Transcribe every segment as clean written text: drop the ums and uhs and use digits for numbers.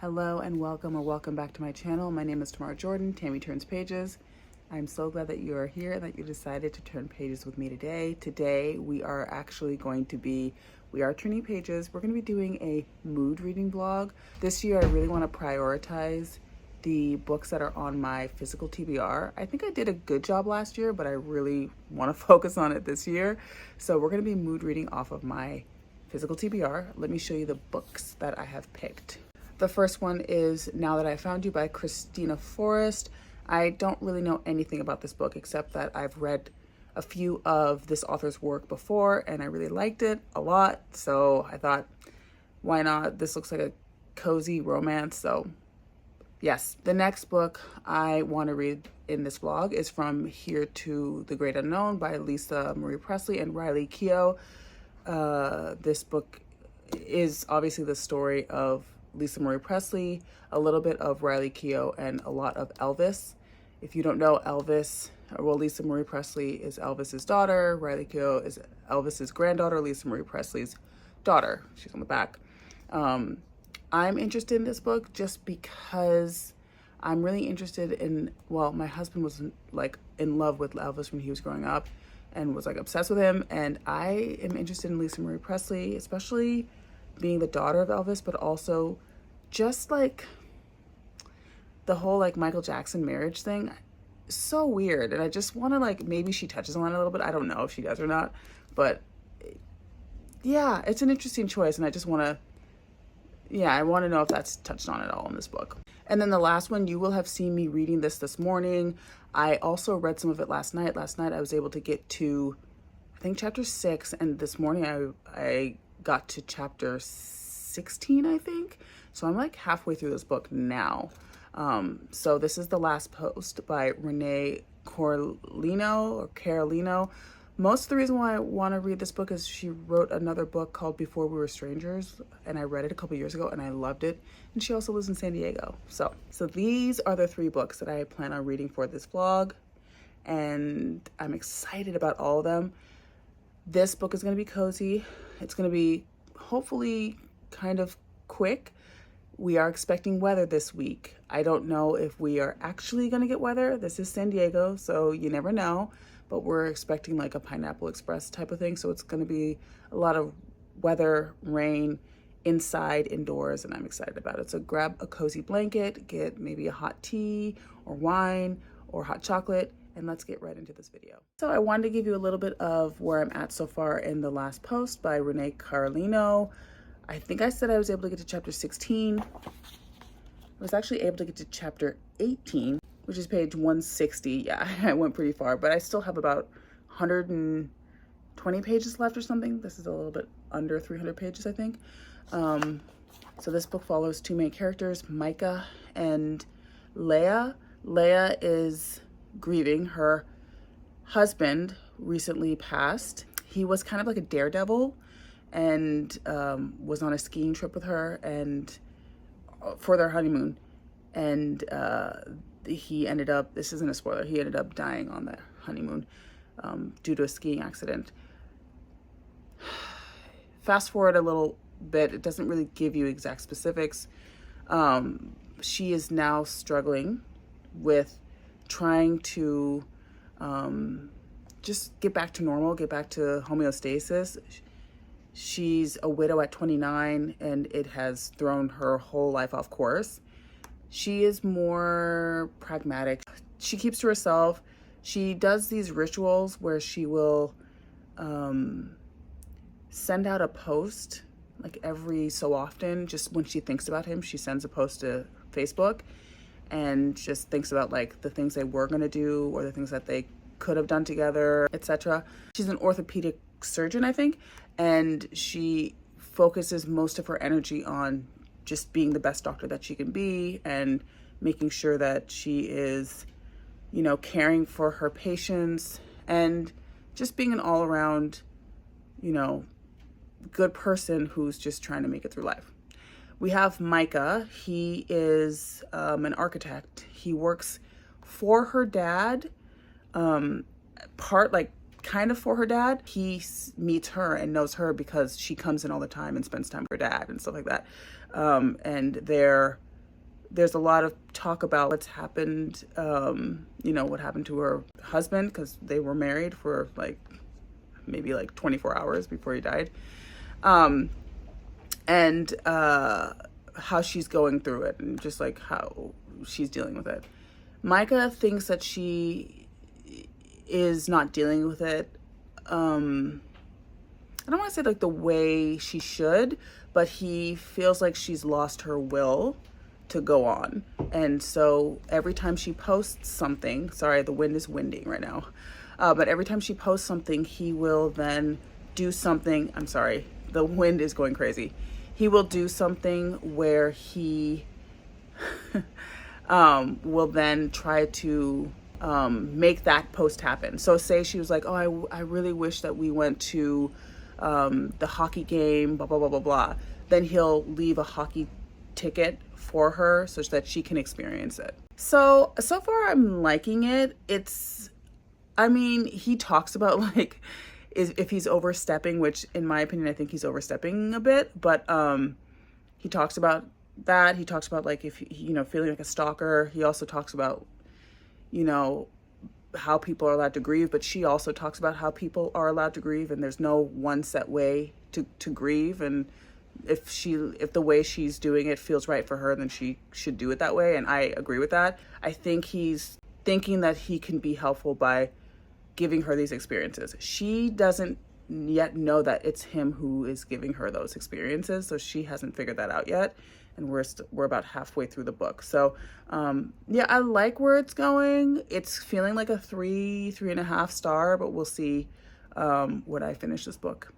Hello and welcome or welcome back to my channel. My name is Tamara Jordan, Tammy Turns Pages. I'm so glad that you are here and that you decided to turn pages with me today. Today we are turning pages. We're going to be doing a mood reading vlog. This year I really want to prioritize the books that are on my physical TBR. I think I did a good job last year, but I really want to focus on it this year. So we're going to be mood reading off of my physical TBR. Let me show you the books that I have picked. The first one is Now That I Found You by Christina Forrest. I don't really know anything about this book except that I've read a few of this author's work before and I really liked it a lot. So I thought, why not? This looks like a cozy romance. So yes. The next book I want to read in this vlog is From Here to the Great Unknown by Lisa Marie Presley and Riley Keough. This book is obviously the story of Lisa Marie Presley, a little bit of Riley Keough, and a lot of Elvis. If you don't know Elvis, well, Lisa Marie Presley is Elvis's daughter. Riley Keough is Elvis's granddaughter. Lisa Marie Presley's daughter. She's on the back. I'm interested in this book just because I'm really interested in, well, my husband was like in love with Elvis when he was growing up and was like obsessed with him. And I am interested in Lisa Marie Presley, especially being the daughter of Elvis, but also just like the whole like Michael Jackson marriage thing. So weird. And I just want to like, maybe she touches on it a little bit. I don't know if she does or not, but yeah, it's an interesting choice. And I just want to, I want to know if that's touched on at all in this book. And then the last one, you will have seen me reading this morning. I also read some of it last night. Last night I was able to get to, I think, chapter 6. And this morning I got to chapter 16, I think. So I'm like halfway through this book now. So this is The Last Post by Renee Carolino. Most of the reason why I want to read this book is she wrote another book called Before We Were Strangers, and I read it a couple years ago and I loved it. And she also lives in San Diego. So these are the 3 books that I plan on reading for this vlog, and I'm excited about all of them. This book is going to be cozy. It's going to be hopefully kind of quick. We are expecting weather this week. I don't know if we are actually going to get weather. This is San Diego, so you never know. But we're expecting like a Pineapple Express type of thing. So it's going to be a lot of weather, rain, inside, indoors, and I'm excited about it. So grab a cozy blanket, get maybe a hot tea or wine or hot chocolate, and let's get right into this video. So I wanted to give you a little bit of where I'm at so far in The Last Post by Renee Carolino. I think I said I was able to get to chapter 16. I was actually able to get to chapter 18, which is page 160. Yeah, I went pretty far, but I still have about 120 pages left or something. This is a little bit under 300 pages, I think. So this book follows 2 main characters, Micah and Leah. Leah is grieving. Her husband recently passed. He was kind of like a daredevil and was on a skiing trip with her and for their honeymoon. And he ended up, this isn't a spoiler, he ended up dying on the honeymoon due to a skiing accident. Fast forward a little bit, it doesn't really give you exact specifics. She is now struggling with trying to just get back to normal, get back to homeostasis. She's a widow at 29 and it has thrown her whole life off course. She is more pragmatic. She keeps to herself. She does these rituals where she will send out a post like every so often. Just when she thinks about him, she sends a post to Facebook and just thinks about like the things they were going to do or the things that they could have done together, etc. She's an orthopedic surgeon, I think, and she focuses most of her energy on just being the best doctor that she can be and making sure that she is, you know, caring for her patients and just being an all-around, you know, good person who's just trying to make it through life. We have Micah. He is an architect. He works for her dad, kind of for her dad. He meets her and knows her because she comes in all the time and spends time with her dad and stuff like that. And they're there's a lot of talk about what's happened, what happened to her husband, because they were married for like maybe like 24 hours before he died. And how she's going through it, and just like how she's dealing with it. Micah thinks that she is not dealing with it. I don't want to say like the way she should, but he feels like she's lost her will to go on. And so every time she posts something, sorry, the wind is winding right now, but every time she posts something, he will then do something. I'm sorry, the wind is going crazy. He will do something where he will then try to make that post happen. So say she was like, oh, I really wish that we went to the hockey game, blah, blah, blah, blah, blah. Then he'll leave a hockey ticket for her so that she can experience it. So far I'm liking it. He talks about like, if he's overstepping, which in my opinion, I think he's overstepping a bit, but he talks about that. He talks about like, if, feeling like a stalker. He also talks about, how people are allowed to grieve, but she also talks about how people are allowed to grieve, and there's no one set way to grieve. And if the way she's doing it feels right for her, then she should do it that way. And I agree with that. I think he's thinking that he can be helpful by giving her these experiences. She doesn't yet know that it's him who is giving her those experiences, so she hasn't figured that out yet, and we're about halfway through the book. So I like where it's going. It's feeling like a 3.5 star, but we'll see when I finish this book.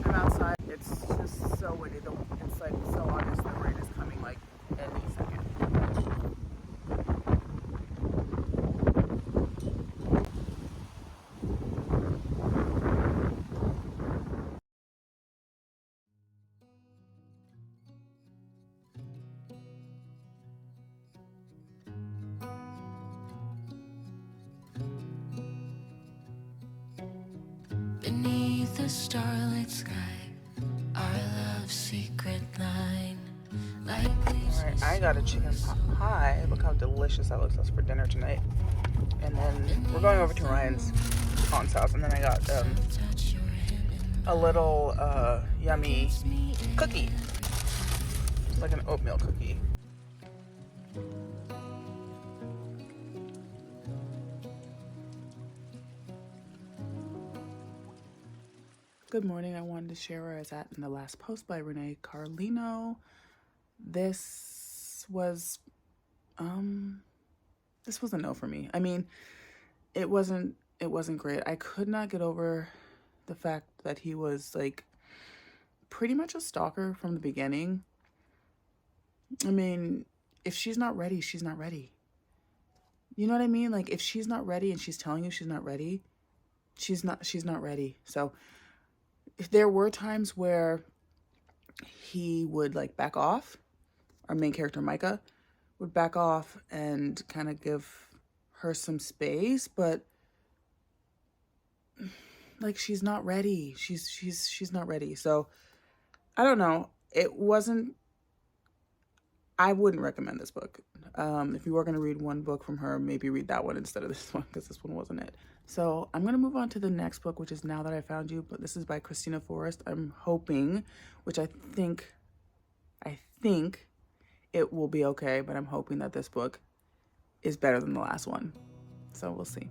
I'm outside. It's just so windy. It's like so obvious the rain is coming like any second. Beneath the starlit sky, our love's secret line. Alright, I got a chicken pot pie. Look how delicious that looks. That's for dinner tonight. And then we're going over to Ryan's aunt's house, and then I got a little yummy cookie. It's like an oatmeal cookie. Good morning. I wanted to share where I was at in the last post by Renee Carlino. This was a no for me. I mean, it wasn't great. I could not get over the fact that he was like pretty much a stalker from the beginning. I mean, if she's not ready, she's not ready. You know what I mean? Like, if she's not ready and she's telling you she's not ready, she's not ready. So if there were times where he would like back off, our main character Micah would back off and kind of give her some space, but like, she's not ready. She's not ready. So I don't know. I wouldn't recommend this book. If you were going to read one book from her, maybe read that one instead of this one, because this one wasn't it. So I'm going to move on to the next book, which is Now That I Found You, but this is by Christina Forrest. I'm hoping, which I think it will be okay, but I'm hoping that this book is better than the last one. So we'll see.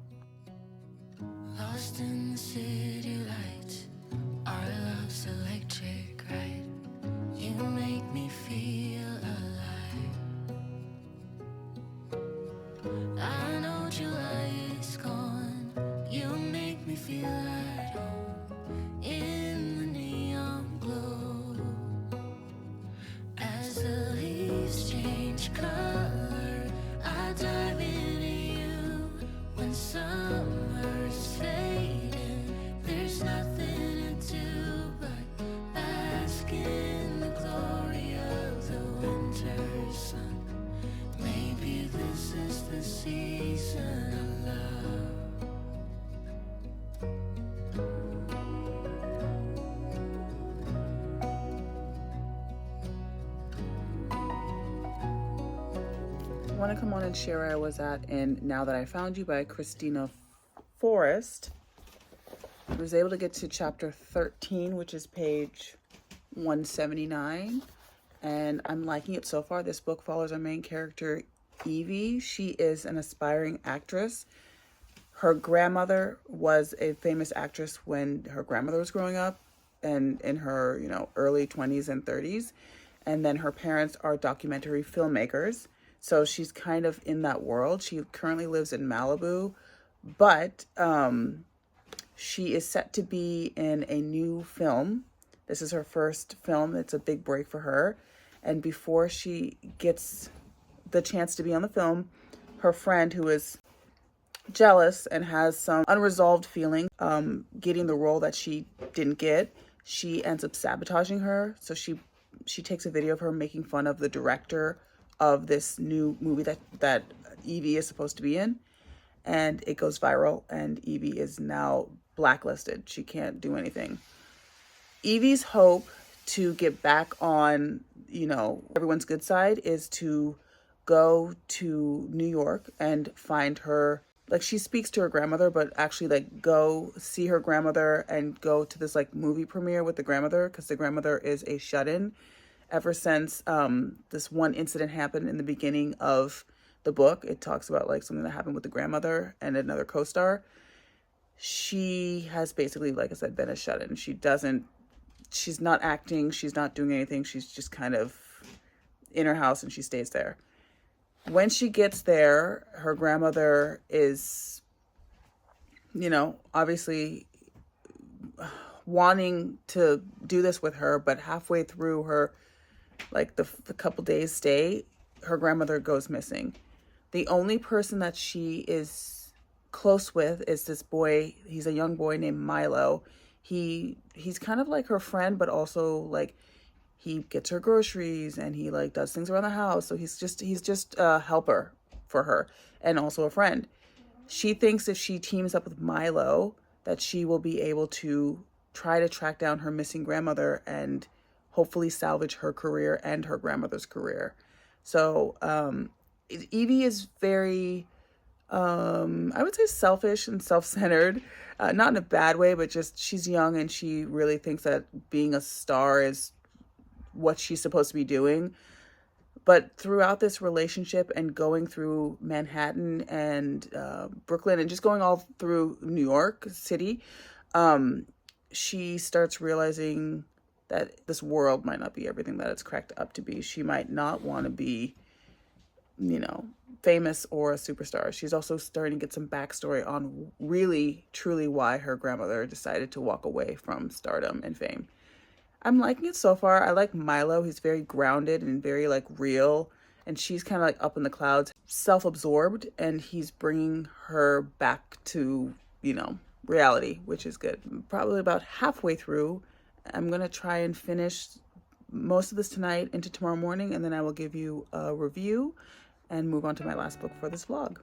Lost in the city lights, our love's electric, right? You make me feel alive. I know July is gone. You make me feel at home in the neon glow. As the leaves change color, I dive into you. When summer's fading, there's nothing to do. want to come on and share where I was at in Now That I Found You by Christina Forrest. I was able to get to chapter 13, which is page 179, and I'm liking it so far. This book follows our main character, Evie. She is an aspiring actress. Her grandmother was a famous actress when her grandmother was growing up and in her, early 20s and 30s. And then her parents are documentary filmmakers. So she's kind of in that world. She currently lives in Malibu, but she is set to be in a new film. This is her first film. It's a big break for her. And before she gets the chance to be on the film, her friend, who is jealous and has some unresolved feeling getting the role that she didn't get, she ends up sabotaging her. So she takes a video of her making fun of the director of this new movie that Evie is supposed to be in, and it goes viral, and Evie is now blacklisted. She can't do anything. Evie's hope to get back on, everyone's good side is to go to New York and find her. Like, she speaks to her grandmother, but actually, like, go see her grandmother and go to this, like, movie premiere with the grandmother, because the grandmother is a shut-in. Ever since this one incident happened in the beginning of the book, it talks about, like, something that happened with the grandmother and another co-star. She has basically, like I said, been a shut-in. She's not acting, she's not doing anything, she's just kind of in her house and she stays there. When she gets there, her grandmother is, obviously wanting to do this with her, but halfway through her, like the couple days stay, her grandmother goes missing. The only person that she is close with is this boy. He's a young boy named Milo. He's kind of like her friend, but also like he gets her groceries and he like does things around the house. So he's just a helper for her and also a friend. She thinks if she teams up with Milo that she will be able to try to track down her missing grandmother and hopefully salvage her career and her grandmother's career. So Evie is very, I would say, selfish and self-centered, not in a bad way, but just she's young and she really thinks that being a star is what she's supposed to be doing. But throughout this relationship and going through Manhattan and Brooklyn and just going all through New York City, she starts realizing that this world might not be everything that it's cracked up to be. She might not want to be, famous or a superstar. She's also starting to get some backstory on really, truly why her grandmother decided to walk away from stardom and fame. I'm liking it so far. I like Milo. He's very grounded and very like real. And she's kind of like up in the clouds, self-absorbed. And he's bringing her back to, reality, which is good. Probably about halfway through. I'm going to try and finish most of this tonight into tomorrow morning. And then I will give you a review and move on to my last book for this vlog.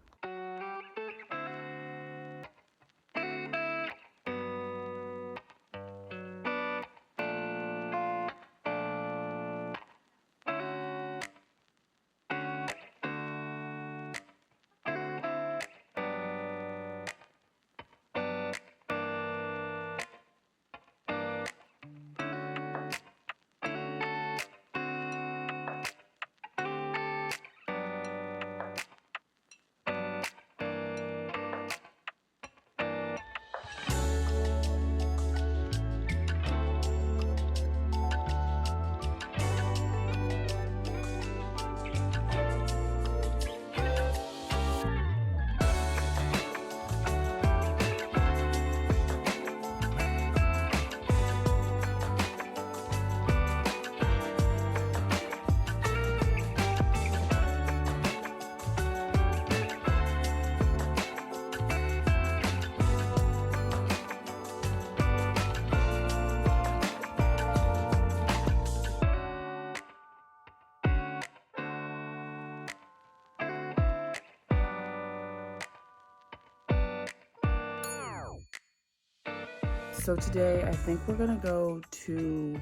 So today I think we're gonna go to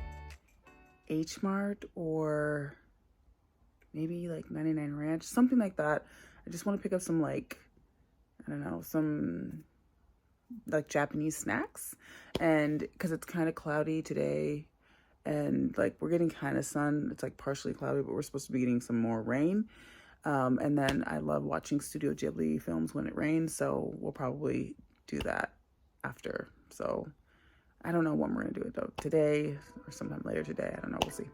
H Mart or maybe like 99 Ranch, something like that. I just want to pick up some like, I don't know, some like Japanese snacks. And because it's kind of cloudy today and like we're getting kind of sun, it's like partially cloudy, but we're supposed to be getting some more rain. And then I love watching Studio Ghibli films when it rains, so we'll probably do that after. So I don't know when we're gonna do it though, today or sometime later today. I don't know, we'll see.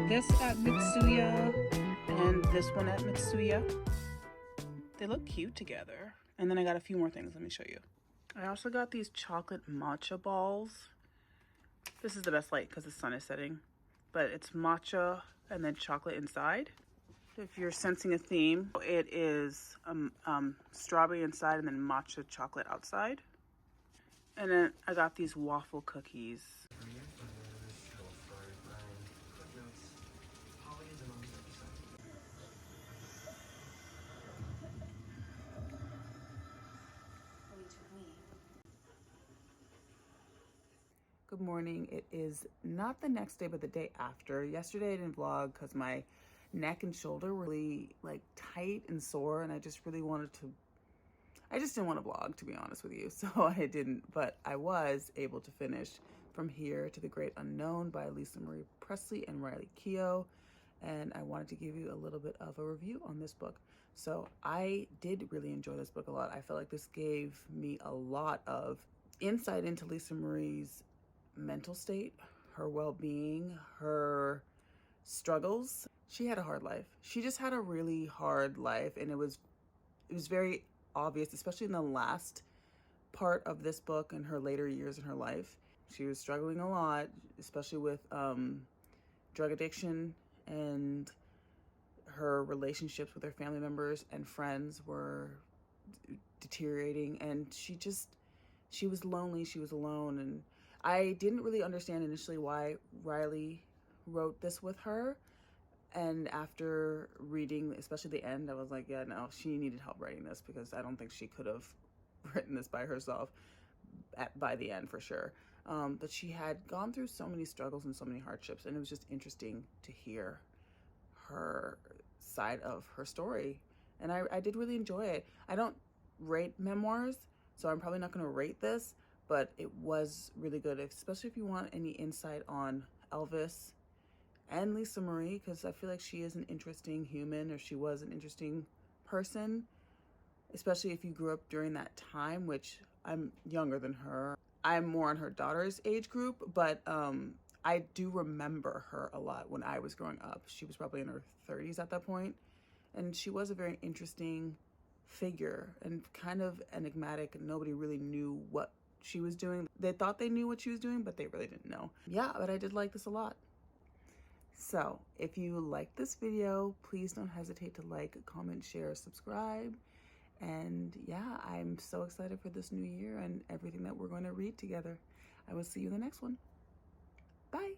This at Mitsuya and this one at Mitsuya. They look cute together. And then I got a few more things. Let me show you. I also got these chocolate matcha balls. This is the best light because the sun is setting. But it's matcha and then chocolate inside. If you're sensing a theme, it is strawberry inside and then matcha chocolate outside. And then I got these waffle cookies. Good morning. It is not the next day, but the day after. Yesterday I didn't vlog because my neck and shoulder were really like tight and sore, and I just didn't want to vlog, to be honest with you. So I didn't, but I was able to finish From Here to the Great Unknown by Lisa Marie Presley and Riley Keough. And I wanted to give you a little bit of a review on this book. So I did really enjoy this book a lot. I felt like this gave me a lot of insight into Lisa Marie's mental state, her well-being, her struggles. She had a hard life. She just had a really hard life, and it was very obvious, especially in the last part of this book and her later years in her life. She was struggling a lot, especially with drug addiction, and her relationships with her family members and friends were deteriorating, and she was lonely, she was alone. And I didn't really understand initially why Riley wrote this with her. And after reading, especially the end, I was like, yeah, no, she needed help writing this, because I don't think she could have written this by herself by the end, for sure. But she had gone through so many struggles and so many hardships, and it was just interesting to hear her side of her story. And I did really enjoy it. I don't rate memoirs, so I'm probably not going to rate this, but it was really good, especially if you want any insight on Elvis and Lisa Marie, because I feel like she is an interesting human, or she was an interesting person, especially if you grew up during that time, which I'm younger than her. I'm more on her daughter's age group, but I do remember her a lot when I was growing up. She was probably in her 30s at that point, and she was a very interesting figure and kind of enigmatic. Nobody really knew what she was doing. They thought they knew what she was doing, but they really didn't know. Yeah, but I did like this a lot. So if you like this video, please don't hesitate to like, comment, share, subscribe. And yeah, I'm so excited for this new year and everything that we're going to read together. I will see you in the next one. Bye.